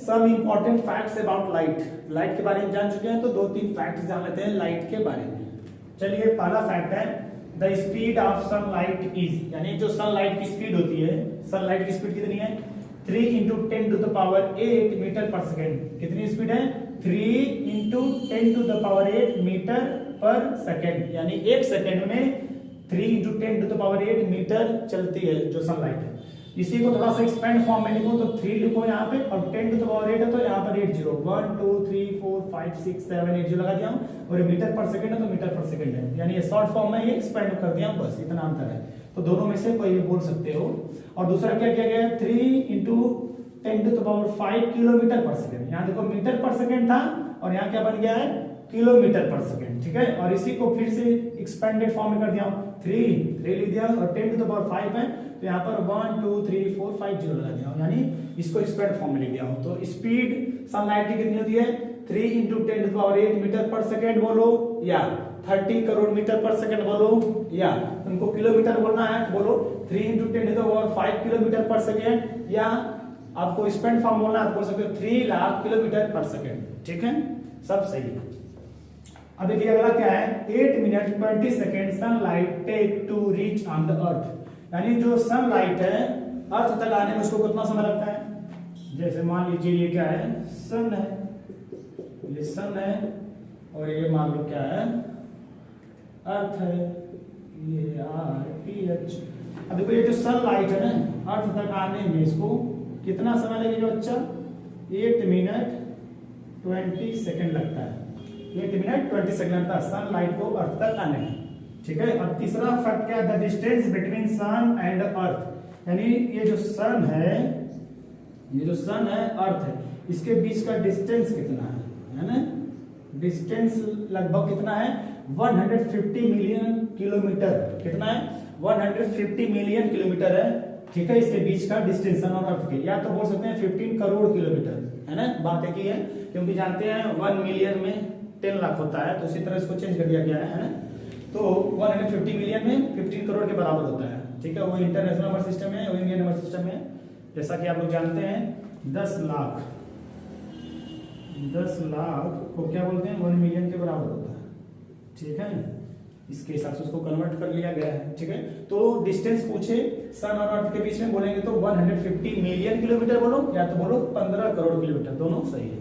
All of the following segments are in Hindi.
Some important facts about light. Light के बारे में जान चुके हैं तो दो तीन फैक्ट्स जान लेते हैं लाइट के बारे में। चलिए पहला फैक्ट है the speed of sunlight is, यानी जो सनलाइट की स्पीड होती है, सनलाइट की स्पीड कितनी है 3 × 10⁸ मीटर पर सेकेंड। कितनी स्पीड है 3 × 10⁸ मीटर पर सेकेंड, यानी एक सेकेंड में 3 × 10⁸ मीटर चलती है जो सनलाइट है। इसी को थोड़ा सा एक्सपेंड फॉर्म में लिखो तो 3 लिखो यहाँ पे और 10⁸ है तो यहाँ पर 80 1 2 3 4 5 6 7 8 0 लगा दिया हूँ और मीटर पर सेकंड है तो मीटर पर सेकंड है, यानी ये शॉर्ट फॉर्म में ये एक्सपेंड कर दिया बस इतना अंतर है। तो दोनों में से कोई भी बोल सकते हो। और दूसरा क्या किया गया 3 × 10⁵ किलोमीटर पर सेकंड। यहाँ देखो मीटर पर सेकंड था और यहाँ क्या बन गया है किलोमीटर पर सेकंड, ठीक है। और इसी को फिर से एक्सपेंडेड फॉर्म में कर दिया 3 लिख दिया और 10⁵ है तो यहाँ पर 1 2 3 4 5 0 लगा दिया, यानी इसको एक्सपेंड फॉर्म में लिख दिया हूं। तो स्पीड सनलाइट की कितनी होती है 3 × 10⁸ मीटर पर सेकंड बोलो या 30 करोड़ मीटर पर सेकंड बोलो, या तुमको किलोमीटर बोलना है बोलो 3 × 10⁵ किलोमीटर पर सेकंड, या आपको स्पेंड फॉर्म बोलना है बोल सकते हो 3 लाख किलोमीटर पर सेकंड, ठीक है, सब सही है। अब देखिए अगला क्या है 8 minute 20 second sunlight take to reach on the earth, यानी जो सनलाइट है अर्थ तक आने में उसको कितना समय लगता है। जैसे मान लीजिए ये क्या है सन है, ये सन है और ये मान लो क्या है अर्थ है, ये RTH। अब देखो ये जो सनलाइट है ना अर्थ तक आने में इसको कितना समय लगेगा बच्चा 8 मिनट 20 सेकंड लगता है। 8 मिनट 20 सेकंड लगता है सनलाइट को अर्थ तक आने में, ठीक है। और तीसरा फैक्ट क्या है the distance between sun and earth, यानी ये जो सन है अर्थ है इसके बीच का डिस्टेंस कितना है ना, डिस्टेंस लगभग कितना है 150 मिलियन किलोमीटर, कितना है 150 मिलियन किलोमीटर है, ठीक है। इसके बीच का डिस्टेंस सन और अर्थ के, या तो बोल सकते हैं 15 करोड़ किलोमीटर, है ना। बात एक ही है क्योंकि जानते हैं 1 मिलियन में 10 लाख होता है, तो उसी तरह इसको चेंज कर दिया गया है ना। तो 150 मिलियन में 15 करोड़ के बराबर होता है, ठीक है। वो इंटरनेशनल नंबर सिस्टम है, वो इंडियन नंबर सिस्टम है। जैसा कि आप लोग जानते हैं 10 लाख को क्या बोलते हैं 1 मिलियन के बराबर होता है, ठीक है। इसके हिसाब से उसको कन्वर्ट कर लिया गया है, ठीक है। तो डिस्टेंस पूछे सन और अर्थ के बीच में बोलेंगे तो 150 मिलियन किलोमीटर बोलो या तो बोलो 15 करोड़ किलोमीटर, दोनों सही है।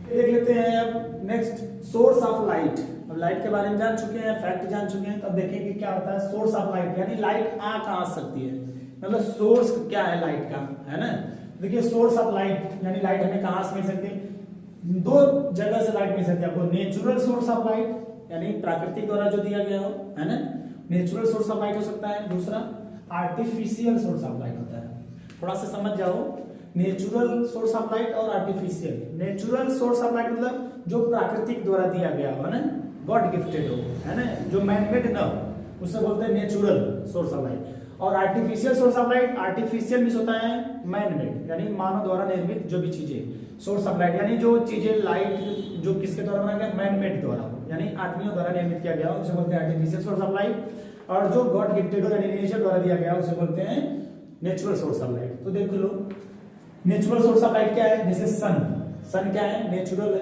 देख लेते हैं अब नेक्स्ट सोर्स ऑफ लाइट। अब लाइट के बारे में जान चुके हैं, फैक्ट जान चुके हैं, तब देखेंगे क्या होता है सोर्स ऑफ लाइट, यानी लाइट कहां आ सकती है, मतलब सोर्स क्या है लाइट का, है ना। देखिए सोर्स ऑफ लाइट यानी लाइट हमें कहां से मिल सकती है, दो जगह से लाइट मिल सकती है आपको। नेचुरल सोर्स ऑफ लाइट यानी प्राकृतिक द्वारा जो दिया गया हो, है ना, नेचुरल सोर्स ऑफ लाइट हो सकता है। दूसरा आर्टिफिशियल सोर्स ऑफ लाइट होता है। थोड़ा सा समझ जाओ नेचुरल सोर्स ऑफ लाइट और artificial. Natural source of light मतलब जो प्राकृतिक द्वारा दिया गया हो, है ना, गॉड गिफ्टेड हो, है ना, जो मैनमेड न हो, उसे बोलते हैं नेचुरल सोर्स ऑफ लाइट। और artificial source of light, artificial means होता है मैनमेड, यानी मानव द्वारा निर्मित जो भी चीजें। सोर्स ऑफ लाइट यानी जो चीजें लाइट जो किसके द्वारा बनाया गया मैनमेड द्वारा, यानी आदमियों द्वारा निर्मित किया गया हो, उसे बोलते हैं आर्टिफिशियल सोर्स ऑफ लाइट। और जो गॉड गिफ्टेड हो यानी नेचर द्वारा दिया गया उसे बोलते हैं नेचुरल सोर्स ऑफ लाइट। तो देख लो नेचुरल सोर्स ऑफ लाइट क्या है, जैसे सन क्या है नेचुरल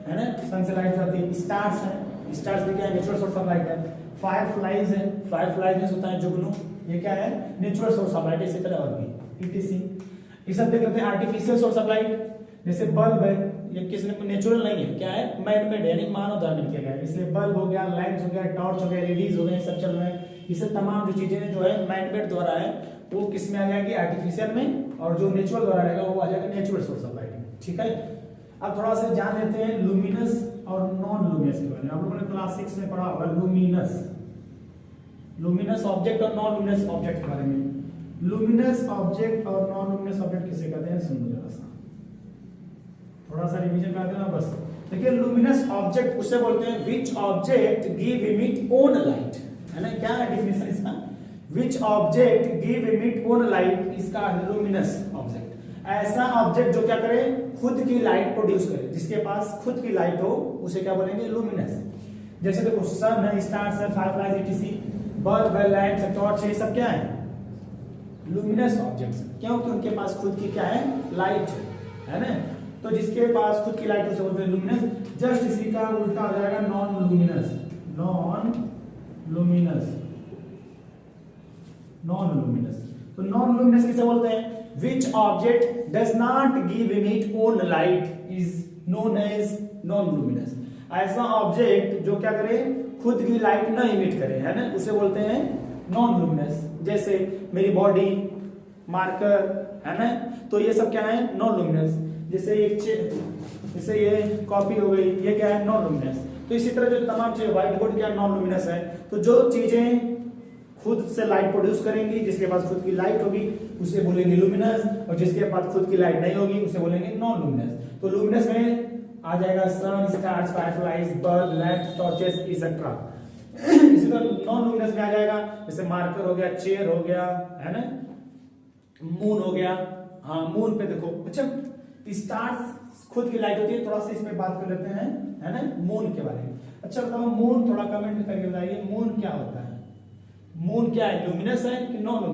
है ना, सन से लाइट जाती है। स्टार्स है, स्टार्स भी क्या है नेचुरल सोर्स ऑफ लाइट है। फायरफ्लाइज है, फायरफ्लाइज में होता है जुगनू, ये क्या है नेचुरल सोर्स ऑफ लाइट। इसी तरह और भी ETC ये सब देख लेते हैं। आर्टिफिशियल सोर्स ऑफ लाइट जैसे बल्ब है, ये किसने नेचुरल नहीं है, क्या है मैनमेड है, यानी मानव द्वारा किया गया है। इसलिए बल्ब हो गया, लैंप्स हो गया, टॉर्च हो गया, LEDs हो गए, सब चल रहे हैं। इससे तमाम जो चीजें जो है मैनमेड द्वारा है वो किस में आ जाएगी आर्टिफिशियल में, और जो नेचुरल द्वारा रहेगा वो आ जाएगा नेचुरल सोर्स ऑफ लाइट में, ठीक है। अब थोड़ा सा जान लेते हैं लुमिनस और नॉन लुमिनस के बारे में। आप लोगों ने क्लास 6 में पढ़ा होगा लुमिनस ऑब्जेक्ट और नॉन लुमिनस ऑब्जेक्ट के बारे में। लुमिनस ऑब्जेक्ट और नॉन लुमिनस ऑब्जेक्ट किसे कहते हैं सुनो जरा सा, थोड़ा सा रिवीजन कर देना बस। देखिए लुमिनस ऑब्जेक्ट उसे बोलते हैं which object give emit own light, है ना। क्या है डेफिनेशन इसका, which object give emit own light, इसका लुमिनस ऑब्जेक्ट ऐसा ऑब्जेक्ट जो क्या करे खुद की लाइट प्रोड्यूस करे, जिसके पास खुद की लाइट हो उसे क्या बोलेंगे लुमिनस। जैसे देखो सन है, स्टार्स है, फायरफ्लाइज ETC, बल्ब है, लैंप्स है, टॉर्च है, ये सब क्या है लुमिनस ऑब्जेक्ट्स, क्योंकि उनके पास खुद की क्या है लाइट है ना। तो जिसके पास खुद की लाइट उसे बोलते हैं लुमिनस। जस्ट इसी का उल्टा हो जाएगा non luminous. Non luminous, non luminous. तो नॉन लुमिनस किसे बोलते हैं? Which object does not give in it own light is known as non luminous. ऐसा ऑब्जेक्ट जो क्या करे, खुद की लाइट ना इमिट करे, है ना, उसे बोलते हैं नॉन लुमिनस। जैसे मेरी बॉडी, मार्कर, है ना, तो ये सब क्या है, नॉन लुमिनस। जैसे ये कॉपी हो गई, ये क्या है, नॉन लुमिनस। तो इसी तरह जो तमाम चीजें, व्हाइट बोर्ड क्या नॉन लुमिनस है। तो जो चीजें खुद से लाइट प्रोड्यूस करेंगी, जिसके पास खुद की लाइट होगी उसे बोलेंगे लुमिनस, और जिसके पास खुद की लाइट नहीं होगी उसे बोलेंगे नॉन लुमिनस। तो लुमिनस में आ जाएगा sun, stars, fireflies, bulb, lamps, torches etcetera. इसी तरह नॉन लुमिनस में आ जाएगा जैसे मार्कर हो गया, चेयर हो गया, है ना, मून हो गया। हाँ, मून पे देखो, अच्छा स्टार्स खुद की लाइट होती है, थोड़ा सा इसमें बात कर लेते हैं, है ना, मून के बारे में। अच्छा बताओ मून, थोड़ा कमेंट करके बताइए मून क्या होता है? मून क्या है, लुमिनस है कि नॉन?